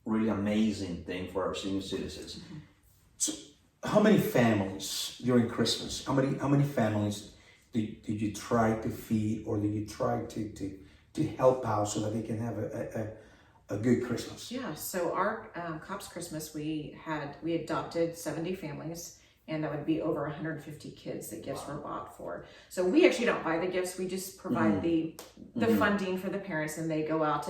really amazing thing for our senior citizens. So how many families during Christmas? How many families did you try to feed, or did you try to help out so that they can have a good Christmas? Yeah, so our Cops Christmas, we adopted 70 families, and that would be over 150 kids that gifts were bought for. So we actually don't buy the gifts, we just provide the funding for the parents, and they go out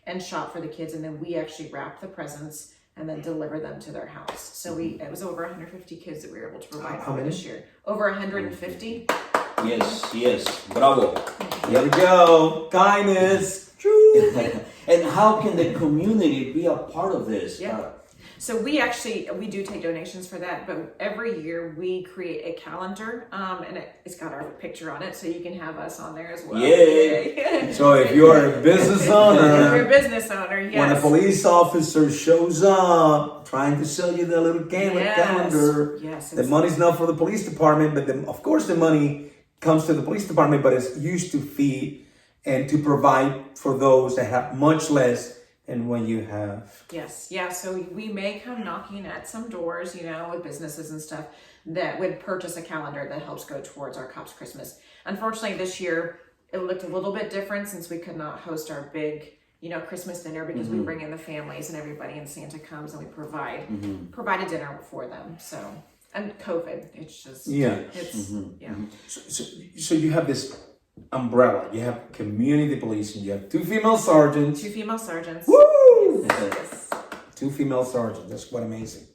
and shop for the kids, and then we actually wrap the presents and then deliver them to their house. So it was over 150 kids that we were able to provide for this year. Over 150. Yes, bravo. There we go, kindness. And how can the community be a part of this? Yeah. So we do take donations for that, but every year we create a calendar, and it's got our picture on it, so you can have us on there as well. Yeah. So if you're a business owner, yes. when a police officer shows up trying to sell you the little calendar, the money's not for the police department, but of course the money comes to the police department, but it's used to feed and to provide for those that have much less than when you have. Yes, yeah, so we may come knocking at some doors, with businesses and stuff that would purchase a calendar that helps go towards our Cops Christmas. Unfortunately, this year, it looked a little bit different since we could not host our big, Christmas dinner, because we bring in the families and everybody, and Santa comes and we provide a dinner for them, so. And COVID, it's just, So you have this umbrella. You have community policing. You have 2 female sergeants. 2 female sergeants. Woo! Yes. 2 female sergeants. That's quite amazing.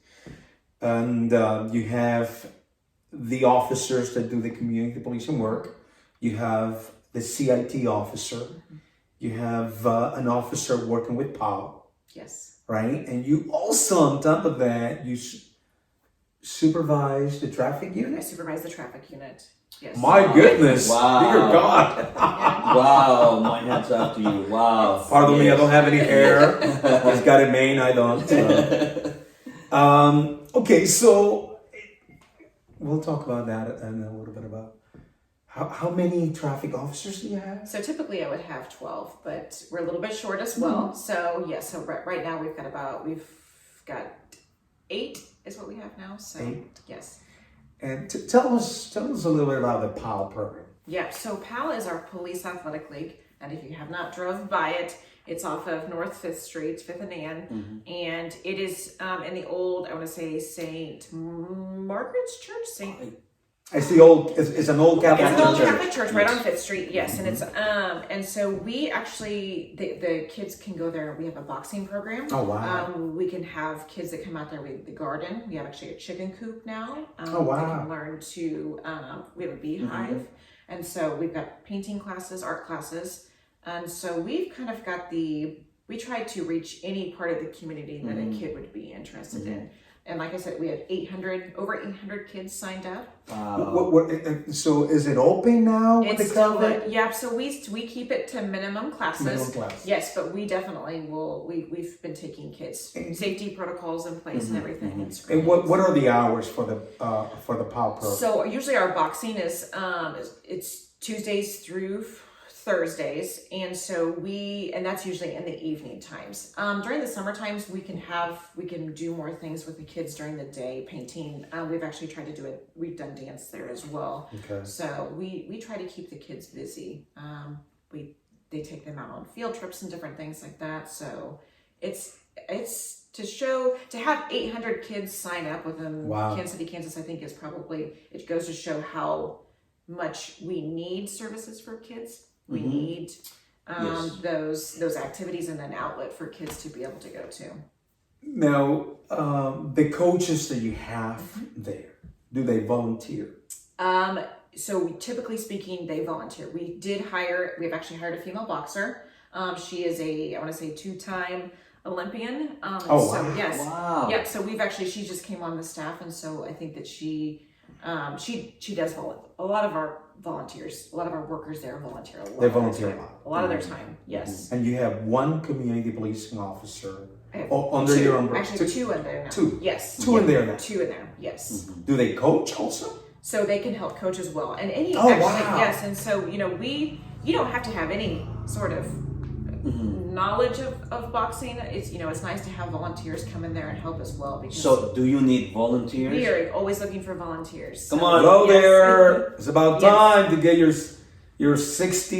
And you have the officers that do the community policing work. You have the CIT officer. You have an officer working with Powell. Yes. Right? And you also, on top of that, you supervise the traffic unit? I supervise the traffic unit. Yes. My goodness. Wow. Dear God. Wow. My hat's off to you. Wow. Pardon me, I don't have any hair. He's got a mane, I don't. Okay, so we'll talk about that and a little bit about how many traffic officers do you have? So typically I would have 12, but we're a little bit short as well. So so right now we've got 8 is what we have now. So 8? Yes. And tell us a little bit about the Powell program. Yeah, so Powell is our police athletic league, and if you have not drove by it, it's off of North 5th Street, 5th and Ann, and it is in the old, I want to say, St. Margaret's Church, It's an old Catholic church. It's an old Catholic church right on 5th Street, yes. And it's and so we actually the kids can go there. We have a boxing program. Oh wow. We can have kids that come out there with the garden. We have actually a chicken coop now. Oh wow. They can learn to we have a beehive. And so we've got painting classes, art classes. And so we've kind of got we try to reach any part of the community that a kid would be interested in. And like I said, we had over 800 kids signed up. So is it open now with the COVID? Yeah, so we keep it to minimum classes. Minimum class. Yes, but we definitely will. We've been taking kids, safety protocols in place and everything. And what are the hours for the Powell program? So usually our boxing is it's Tuesdays through Thursdays, and that's usually in the evening times. During the summer times, we can do more things with the kids during the day, painting. We've actually tried to do it. We've done dance there as well. Okay. So we try to keep the kids busy. They take them out on field trips and different things like that. So it's to have 800 kids sign up within Kansas City, Kansas. I think it goes to show how much we need services for kids. We need those activities and an outlet for kids to be able to go to. Now, the coaches that you have there, do they volunteer? So typically speaking, they volunteer. We've actually hired a female boxer. She is I want to say 2-time Olympian. Wow. Yes. Wow. Yep. So she just came on the staff, and so I think that she does a lot of our volunteers, a lot of our workers there volunteer. They volunteer a lot of their time. Yes. And you have one community policing officer under your umbrella. Actually, 2 in there now. 2. Yes. 2 in there now. 2 in there. Yes. Do they coach also? So they can help coach as well, and wow. Yes, and so you don't have to have any sort of knowledge of boxing, it's it's nice to have volunteers come in there and help as well. Because So, do you need volunteers? we are always looking for volunteers. Come on. Hello Yes. there. It's about Yes. time to get your 60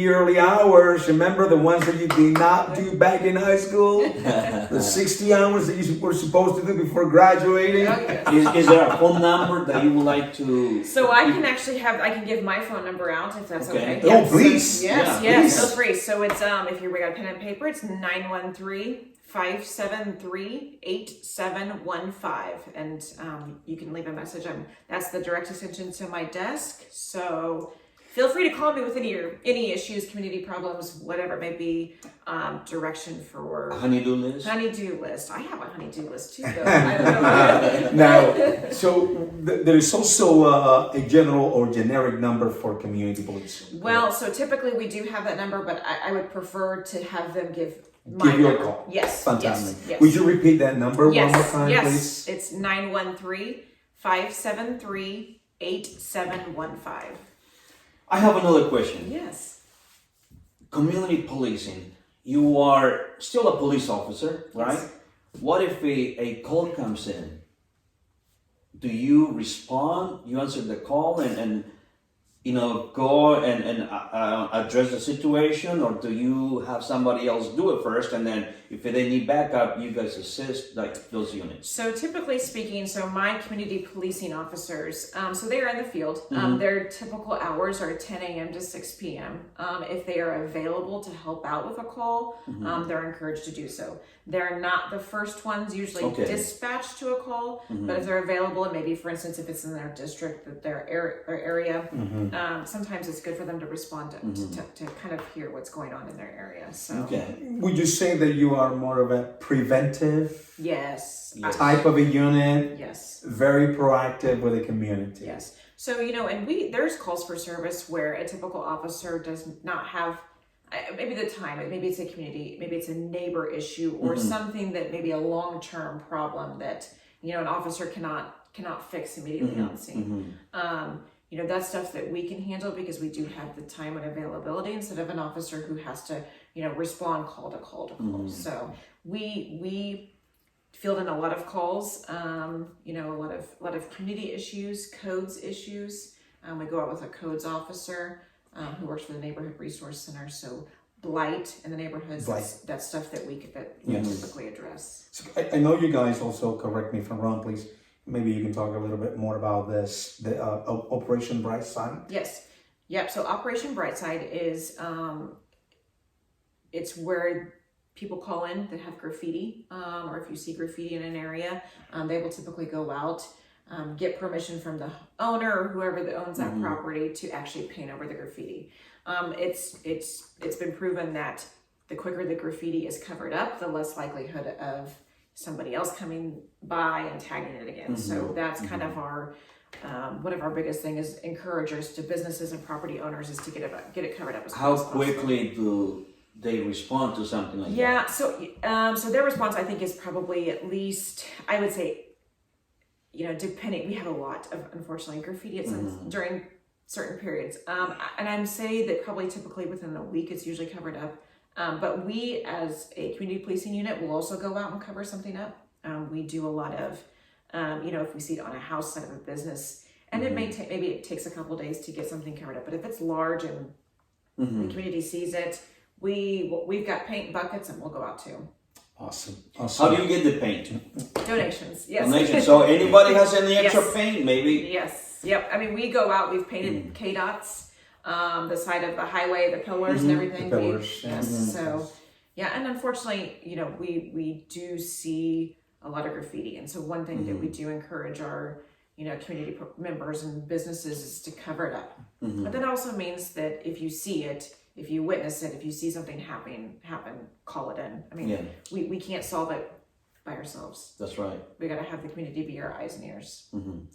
yearly hours. Remember the ones that you did not do back in high school? The 60 hours that you were supposed to do before graduating? Oh, yes. Is there a phone number that you would like to? So I can actually I can give my phone number out if that's okay. Okay. Oh, Yes. please. Yes, Yeah, yes, please. feel free. So it's if you got a pen and paper, it's 913-573-8715, and you can leave a message. That's the direct extension to my desk. So feel free to call me with any issues, community problems, whatever it may be. Direction for Honeydew list? honeydew list. I have a honeydew list too, though. I don't know. Now, so there is also a general or generic number for community police. Well, so typically we do have that number, but I would prefer to have them give my Give you a number. call. Yes. Fantastic. Yes. Would you repeat that number Yes. one more time, Yes. please? It's 913-573-8715. I have another question. Yes. Community policing. You are still a police officer, right? Yes. What if a call comes in? Do you respond? You answer the call and go and address the situation, or do you have somebody else do it first, and then if they need backup, you guys assist like those units? So typically speaking, so my community policing officers, so they are in the field. Mm-hmm. Their typical hours are 10 a.m. to 6 p.m. If they are available to help out with a call, Mm-hmm. they're encouraged to do so. They're not the first ones usually Okay. dispatched to a call, Mm-hmm. but if they're available, and maybe for instance, if it's in their district, their area, sometimes it's good for them to respond to kind of hear what's going on in their area. So Okay. Would you say that you are more of a preventive yes, type of a unit? yes. Very proactive with the community. Yes. So, and there's calls for service where a typical officer does not have maybe the time, maybe it's a community, maybe it's a neighbor issue or something that maybe a long-term problem that, an officer cannot fix immediately on scene. That's stuff that we can handle because we do have the time and availability instead of an officer who has to, respond call to call. So we field in a lot of calls, a lot of community issues, codes issues. We go out with a codes officer who works for the Neighborhood Resource Center. So blight in the neighborhoods, that's stuff that we typically address. So I know you guys also, correct me if I'm wrong, please. Maybe you can talk a little bit more about this, the Operation Brightside. Yes. Yep. So Operation Brightside is, it's where people call in that have graffiti, or if you see graffiti in an area, they will typically go out, get permission from the owner or whoever that owns that property to actually paint over the graffiti. It's been proven that the quicker the graffiti is covered up, the less likelihood of somebody else coming by and tagging it again. So that's kind of our one of our biggest thing is encouragers to businesses and property owners is to get it covered up as How quick as possible. quickly do they respond to something like that? Yeah, so their response I think is probably at least, I would say, depending, we have a lot of, unfortunately, graffiti during certain periods. And I'm saying that probably typically within a week it's usually covered up. But we as a community policing unit will also go out and cover something up. We do a lot of, if we see it on a house side of a business, and it may take, maybe it takes a couple of days to get something covered up. But if it's large and the community sees it, we've got paint buckets and we'll go out too. Awesome. How do you get the paint? Donations, yes. Donations. So anybody has any extra Yes. paint, maybe? Yes. Yep. I mean, we go out. We've painted KDOTs, the side of the highway, the pillars, and everything. The pillars, Yes. So, yeah, and unfortunately, we do see a lot of graffiti, and so one thing that we do encourage our community members and businesses is to cover it up. But that also means that if you see it, if you witness it, if you see something happen, call it in. I mean, we can't solve it by ourselves. That's right. We got to have the community be our eyes and ears.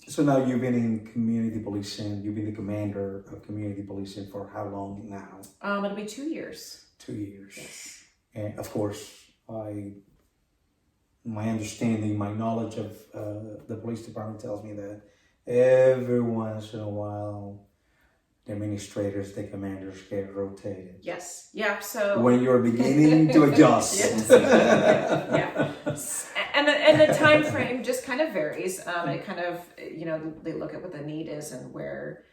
So now you've been in community policing, you've been the commander of community policing for how long now? It'll be 2 years. 2 years. Yes. And of course, my understanding, my knowledge of the police department tells me that every once in a while the administrators, the commanders get rotated. Yes. Yeah. So when you're beginning to adjust. Yes. Yeah. And the time frame just kind of varies. It kind of, they look at what the need is and where,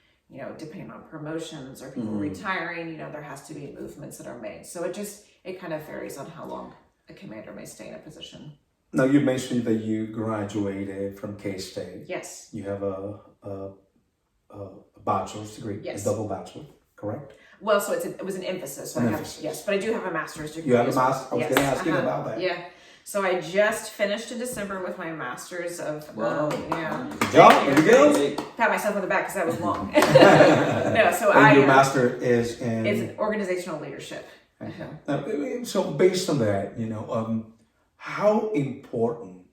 depending on promotions or people retiring, there has to be movements that are made. So it kind of varies on how long a commander may stay in a position. Now, you mentioned that you graduated from K-State. Yes. You have a bachelor's degree, yes. a double bachelor, correct? Well, so it was an emphasis. So yes, but I do have a master's degree. You have a master's? I was going to ask you about that. Yeah. So I just finished in December with my master's of, yeah. Good job. There you go. Pat myself on the back because that was long. No, so your master is in? It's organizational leadership. Okay. So based on that, how important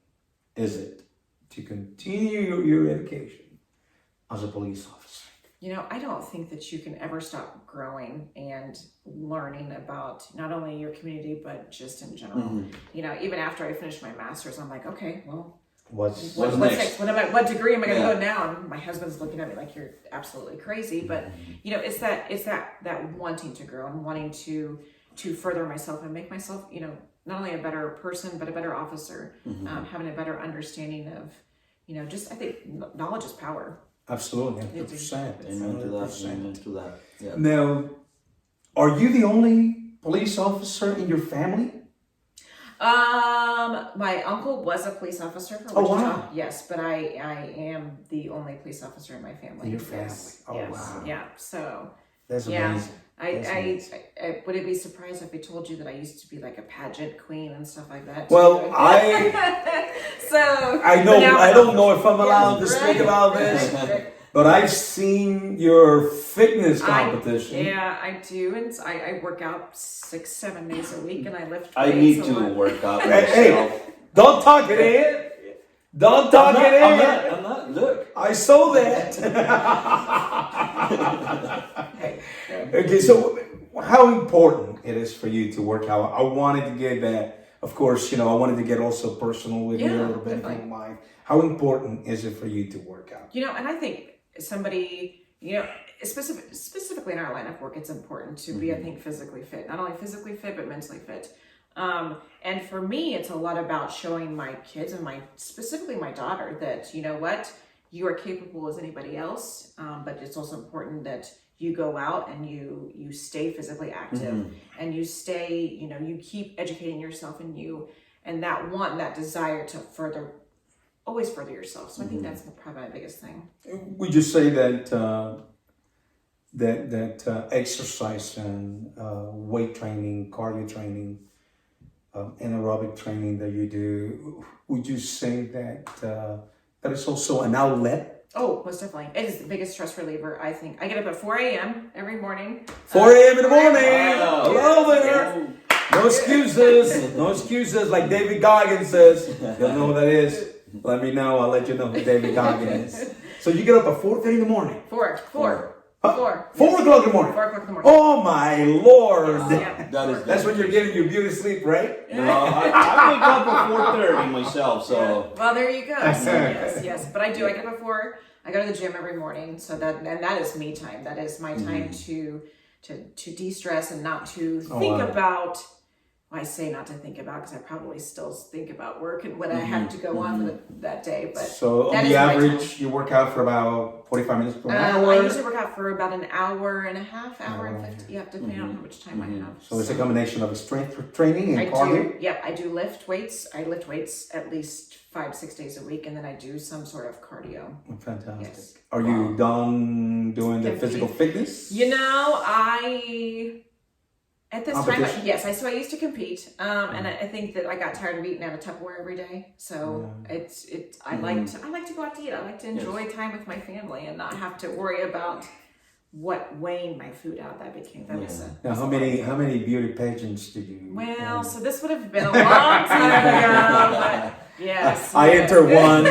is it to continue your education as a police officer? I don't think that you can ever stop growing and learning about not only your community, but just in general. Mm-hmm. Even after I finished my master's, I'm like, okay, well, what's next? What degree am I going to go now? And my husband's looking at me like, you're absolutely crazy. But, it's that wanting to grow and wanting to further myself and make myself, not only a better person, but a better officer, having a better understanding of, I think knowledge is power. Absolutely, 100%. Amen to that. Yeah. Now, are you the only police officer in your family? My uncle was a police officer for Wichita. Oh, wow. Yes, but I am the only police officer in my family. In your family? Yes. Oh, yes. wow. Yeah, so. That's amazing. I Would it be surprised if I told you that I used to be like a pageant queen and stuff like that? Well, so I know I don't know if I'm allowed to speak about this, but I've seen your fitness competition. I do, and I work out 6-7 days a week, and I lift. I need to work out myself. Hey, don't talk it in. Don't talk it in. I'm not. Look, I saw that. Okay, so how important it is for you to work out? I wanted to get that. Of course, I wanted to get also personal with you a little bit, if you don't mind. How important is it for you to work out? And I think somebody, specifically in our line of work, it's important to be, I think, physically fit. Not only physically fit, but mentally fit. And for me, it's a lot about showing my kids and specifically my daughter that, you are capable as anybody else. But it's also important that you go out and you stay physically active and you stay, you keep educating yourself and that desire to always further yourself. So I think that's probably my biggest thing. Would you say that that exercise and weight training, cardio training, anaerobic training that you do, would you say that that is also an outlet? Oh, most definitely. It is the biggest stress reliever, I think. I get up at 4 a.m. every morning. 4 a.m. in the morning! Wow. Hello there! No excuses. No excuses. Like David Goggins says. You don't know what that is? Let me know. I'll let you know who David Goggins is. So you get up at 4:30 in the morning? 4. 4 o'clock in the morning? 4 o'clock in the morning. Oh my Lord! Yeah. That's when you're getting your beauty sleep, right? No, I wake up at 4:30 myself, so. Well, there you go. So, yes. But I do. I get up at 4. I go to the gym every morning, so that is me time. That is my time to de-stress and not to think about. Well, I say not to think about because I probably still think about work and what I have to go on for that day. But so on the average, you work out for about 45 minutes per hour. I usually work out for about an hour and a half, hour and 50. You have to depend on how much time I have. So it's a combination of strength training and cardio. I do lift weights. I lift weights at least 5-6 days a week, and then I do some sort of cardio. Fantastic. Yes. Are you done doing the physical fitness? At this time, yes. So I used to compete, and I think that I got tired of eating out of Tupperware every day. So I like to go out to eat. I like to enjoy time with my family and not have to worry about weighing my food out. Now, how many beauty pageants did you? Well, so this would have been a long time ago. But yes, I enter one,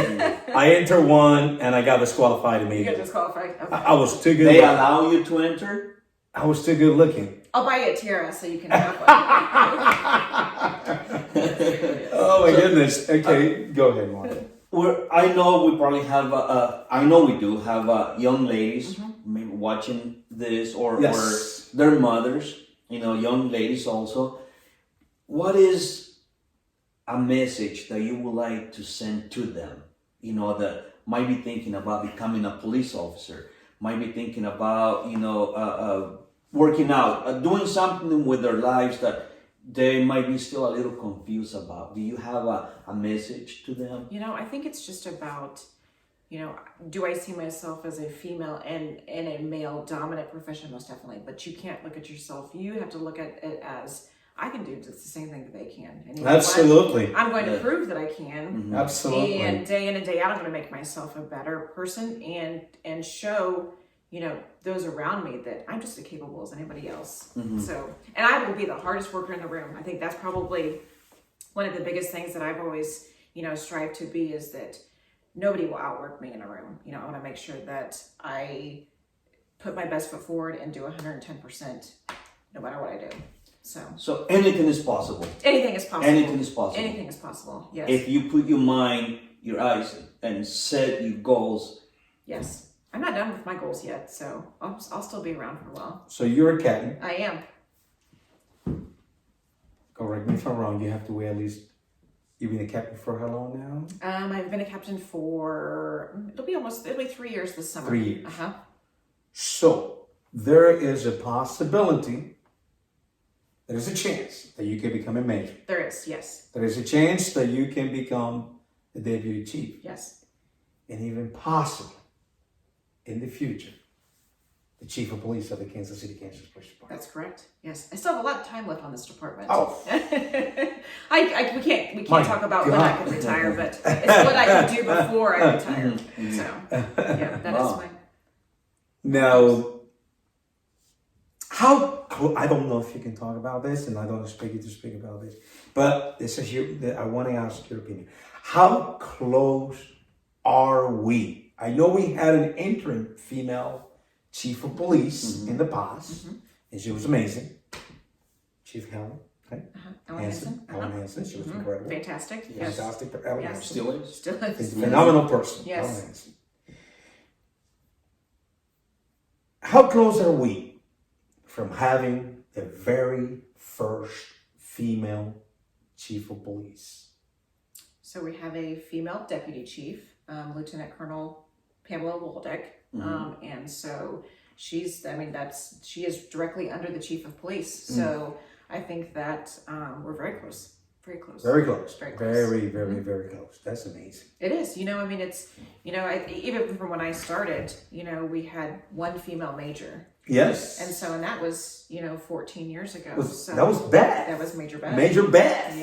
and I got disqualified immediately. You got disqualified. Okay. I was too good. They allow you to enter? I was too good looking. I'll buy you a tiara so you can have one. Oh my goodness. Okay, go ahead, Mark. I know we probably have, I know we do have young ladies, maybe watching this, or their mothers, young ladies also, what is a message that you would like to send to them, that might be thinking about becoming a police officer, might be thinking about, working out, doing something with their lives that they might be still a little confused about? Do you have a message to them? I think it's just about, do I see myself as a female and in a male dominant profession? Most definitely. But you can't look at yourself. You have to look at it as, I can do just the same thing that they can. And Absolutely. I'm going to prove that I can. Mm-hmm. Absolutely. And day in and day out, I'm going to make myself a better person and show, those around me that I'm just as capable as anybody else. Mm-hmm. So, and I will be the hardest worker in the room. I think that's probably one of the biggest things that I've always, strive to be, is that nobody will outwork me in a room. I want to make sure that I put my best foot forward and do 110% no matter what I do. So anything is possible. Anything is possible. Anything is possible. Anything is possible. Yes. If you put your mind, your eyes, and set your goals. Yes. I'm not done with my goals yet, so I'll still be around for a while. So you're a captain. I am. Correct me if I'm wrong. You have to wear at least. You've been a captain for how long now? I've been a captain for it'll be 3 years this summer. 3 years. Uh-huh. So there is a possibility. There is a chance that you can become a major. There is, yes. There is a chance that you can become a deputy chief. Yes. And even possibly, in the future, the chief of police of the Kansas City Police Department. That's correct. Yes, I still have a lot of time left on this department. Oh, we can't talk about when I can retire, but it's what I can do before I retire. So yeah, that is my. Now, I don't know if you can talk about this, and I don't expect you to speak about this, but this is I want to ask your opinion. How close are we? I know we had an interim female chief of police in the past, and she was amazing. Chief Helen, right? Ellen Hansen. Ellen Hansen, she was incredible. Fantastic. Yes. Fantastic. Ellen Yes. Hansen. Still is. Still is. She's a phenomenal person. Yes. Ellen Hansen. How close are we from having the very first female chief of police? So we have a female deputy chief, Lieutenant Colonel Pamela Waldeck, and so she is directly under the chief of police. So I think that we're very close, very close, very close, very close, very close. That's amazing. It is. It's even from when I started, we had one female major. Yes. And that was 14 years ago. That was Beth. That was Major Beth. Major Beth.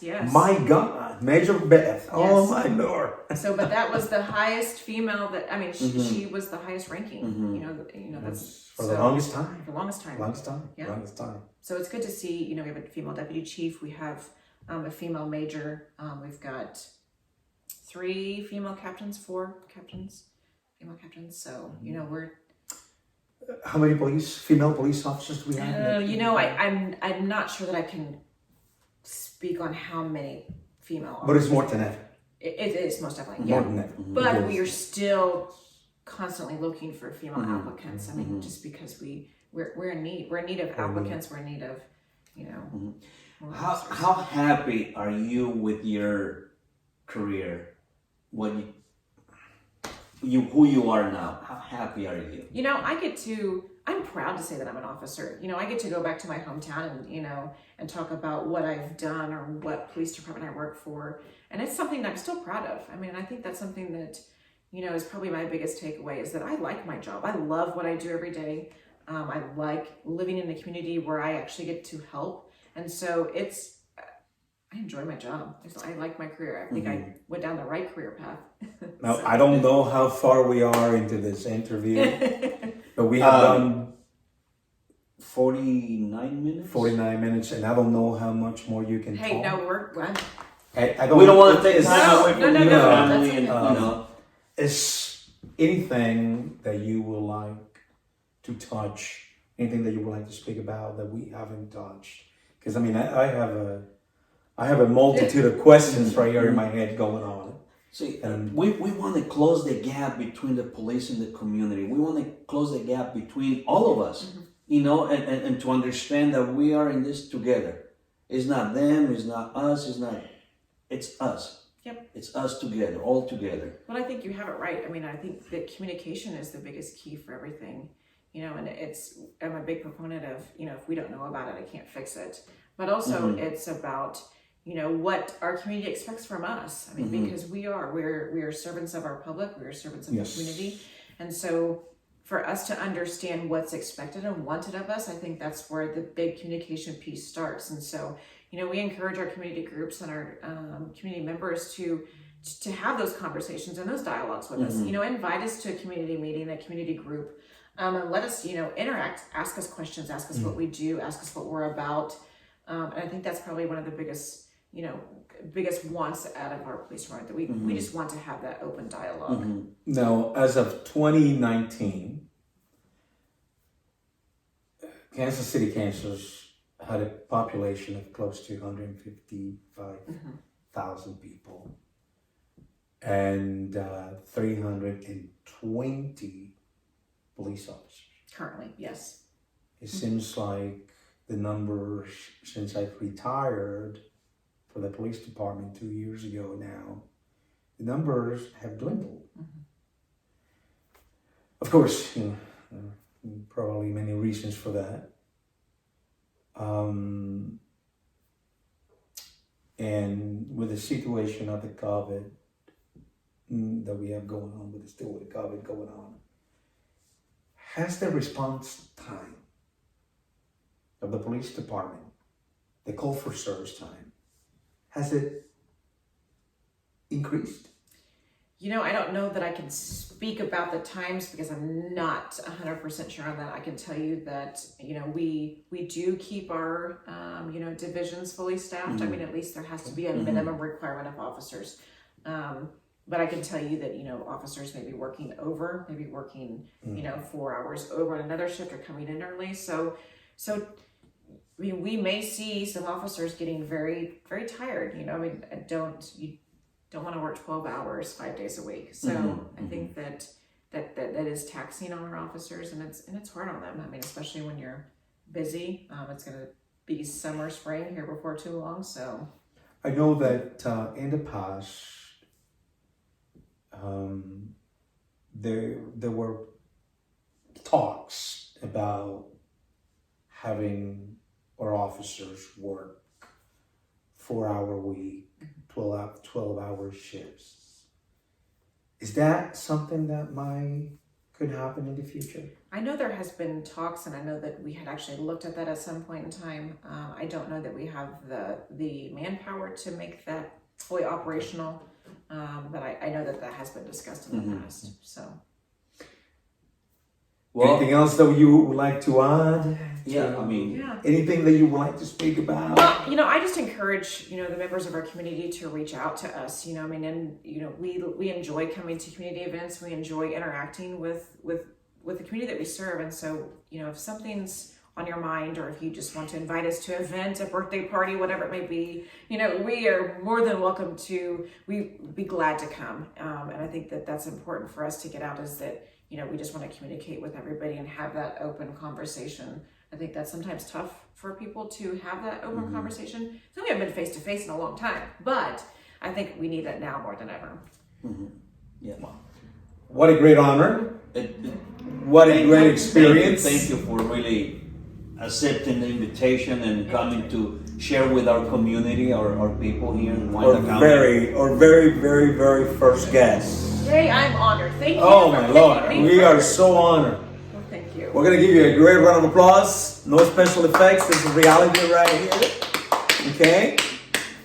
Yes. My God, Major Beth. Yes. Oh my Lord. But that was the highest female she was the highest ranking. That's for the longest time. For the longest time. Yeah. Longest time. So it's good to see. We have a female deputy chief. We have a female major. We've got 3 female captains, 4 female captains. So we're. How many female police officers do we have? I'm not sure that I can speak on how many female. But it's more than ever. It is most definitely more than ever. But we are still constantly looking for female applicants. Just because we're in need. We're in need of applicants. We're in need of How happy are you with your career? Who you are now? How happy are you? I'm proud to say that I'm an officer. I get to go back to my hometown and talk about what I've done or what police department I work for. And it's something that I'm still proud of. I think that's something that, is probably my biggest takeaway, is that I like my job. I love what I do every day. I like living in a community where I actually get to help. And so I enjoy my job. I like my career. I think I went down the right career path. Now, I don't know how far we are into this interview, but we have done 49 minutes. 49 minutes, and I don't know how much more you can talk. Hey, no, we don't want to take time away from your family. No. Is anything that you would like to touch, anything that you would like to speak about that we haven't touched? Because I have a multitude of questions right here in my head going on. See, And- we want to close the gap between the police and the community. We want to close the gap between all of us, you know, and to understand that we are in this together. It's not them, it's not us, it's us. Yep. It's us together, all together. Well, I think you have it right. I mean, I think that communication is the biggest key for everything, you know, and I'm a big proponent of, you know, if we don't know about it, I can't fix it. But also it's about, you know, what our community expects from us. I mean, because we are servants of our public, we are servants of the community. And so for us to understand what's expected and wanted of us, I think that's where the big communication piece starts. And so, you know, we encourage our community groups and our community members to have those conversations and those dialogues with us. You know, invite us to a community meeting, a community group, and let us, you know, interact, ask us questions, ask us what we do, ask us what we're about. And I think that's probably one of the biggest, you know, wants out of our police department, that we just want to have that open dialogue. Now, as of 2019, Kansas City, Kansas had a population of close to 155,000 people and 320 police officers. Currently, yes. It seems like the numbers since I've retired for the police department 2 years ago now, the numbers have dwindled. Of course, you know, probably many reasons for that. And with the situation of the COVID that we have going on, with the COVID going on, has the response time of the police department, the call for service time, has it increased? You know, I don't know that I can speak about the times because I'm not 100% sure on that. I can tell you that, you know, we do keep our, you know, divisions fully staffed. I mean, at least there has to be a minimum requirement of officers. But I can tell you that, you know, officers may be working over, maybe working, you know, 4 hours over on another shift or coming in early. So I mean, we may see some officers getting very, very tired. You know, I mean, you don't want to work 12 hours 5 days a week. So I think that is taxing on our officers, and it's hard on them. I mean, especially when you're busy. It's going to be summer, spring here before too long. So I know that in the past, there were talks about having our officers work 4-hour week, 12-hour shifts. Is that something that could happen in the future? I know there has been talks, and I know that we had actually looked at that at some point in time. I don't know that we have the manpower to make that fully operational, but I know that has been discussed in the past. So. Well, anything else that you would like to add? Yeah, I mean, anything that you would like to speak about? Well, you know, I just encourage, you know, the members of our community to reach out to us. You know, I mean, and you know, we enjoy coming to community events. We enjoy interacting with the community that we serve. And so, you know, if something's on your mind, or if you just want to invite us to an event, a birthday party, whatever it may be, you know, we are more than welcome to. We'd be glad to come. And I think that that's important for us to get out, is that, you know, we just want to communicate with everybody and have that open conversation. I think that's sometimes tough for people to have that open conversation. So we haven't been face to face in a long time, but I think we need that now more than ever. Yeah. What a great honor. What a great experience. Thank you for really accepting the invitation and coming to share with our community, our people here in Wyandotte County. Our very, very, very first guest. Hey, I'm honored. Thank you. Oh my Lord, we are so honored. Well, thank you. We're gonna give you a great round of applause. No special effects. This is reality right here. Okay.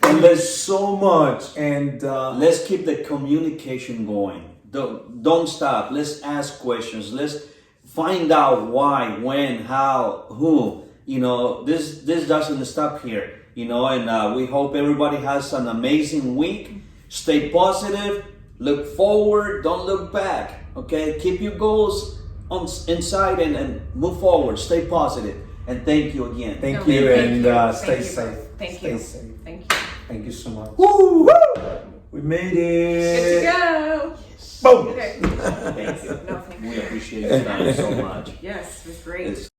And there's so much, and let's keep the communication going. Don't stop. Let's ask questions. Let's find out why, when, how, who. You know, this doesn't stop here. You know, and we hope everybody has an amazing week. Stay positive. Look forward. Don't look back. Okay. Keep your goals inside and move forward. Stay positive. And thank you again. Thank you, and stay you. safe. Thank Stay you. safe. Thank you. Thank you so much. Woo! We made Good to it. go. Boom. Okay. Thank you. No, thank you. We appreciate your time so much. Yes, it was great. It's